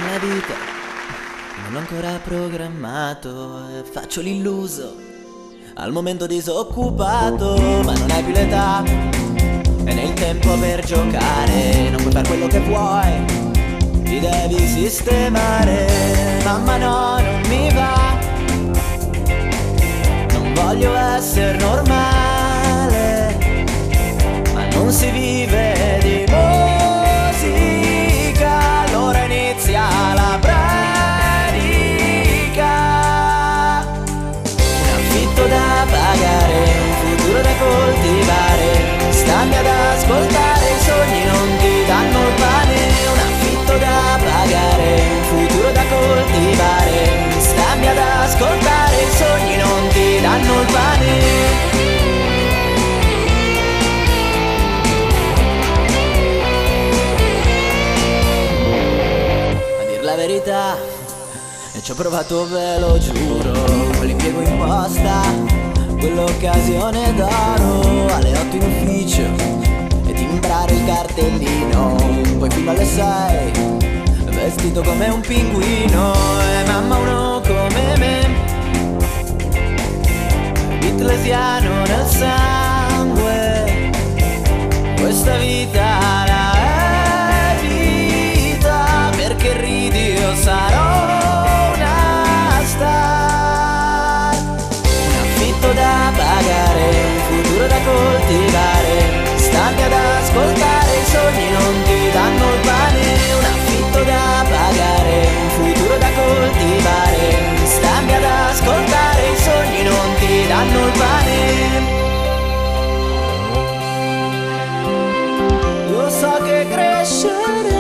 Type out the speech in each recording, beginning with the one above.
La vita non ho ancora programmato e faccio l'illuso al momento disoccupato, ma non hai più l'età e né il tempo per giocare. Non puoi fare quello che vuoi, ti devi sistemare. Mamma no, non mi va, non voglio essere normale, ma non si vive di musica. Allora inizia la pratica. Un affitto da pagare, un futuro da coltivare. Stammi ad ascoltare, i sogni non ti danno il pane. Un affitto da pagare, un futuro da coltivare. Stammi ad ascoltare, i sogni non ti danno il pane. La verità, e ci ho provato, ve lo giuro, quell'impiego in posta, quell'occasione d'oro, alle 8 in ufficio e timbrare il cartellino, poi fino alle 6, vestito come un pinguino. E mamma, uno come me, bitlesiano nel sangue, questa vita la perché ridi, io sarò una star. Un affitto da pagare, un futuro da coltivare. Stammi ad ascoltare, i sogni non ti danno il pane. Un affitto da pagare, un futuro da coltivare. Stammi ad ascoltare, i sogni non ti danno il pane. Lo so che crescere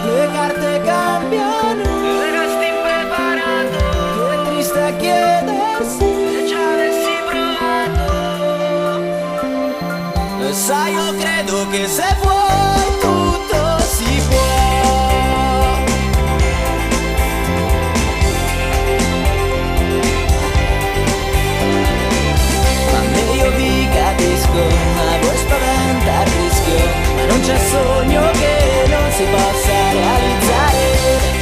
le carte cambiano, e resti impreparato. Che triste chiedersi se ci avessi provato. E sai, io credo che se vuoi tutto si può. Ma io vi capisco, a voi spaventa il rischio, ma non c'è sogno che non si possa realizzare.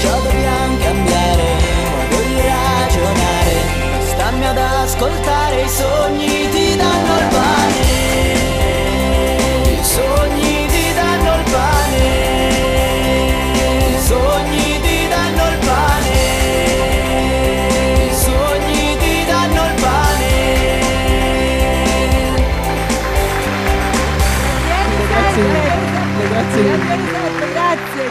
Perciò dobbiamo cambiare modo di ragionare. Stammi ad ascoltare, i sogni ti danno il pane. I sogni ti danno il pane. I sogni ti danno il pane. I sogni ti danno il pane. Grazie mille. Grazie mille. Grazie.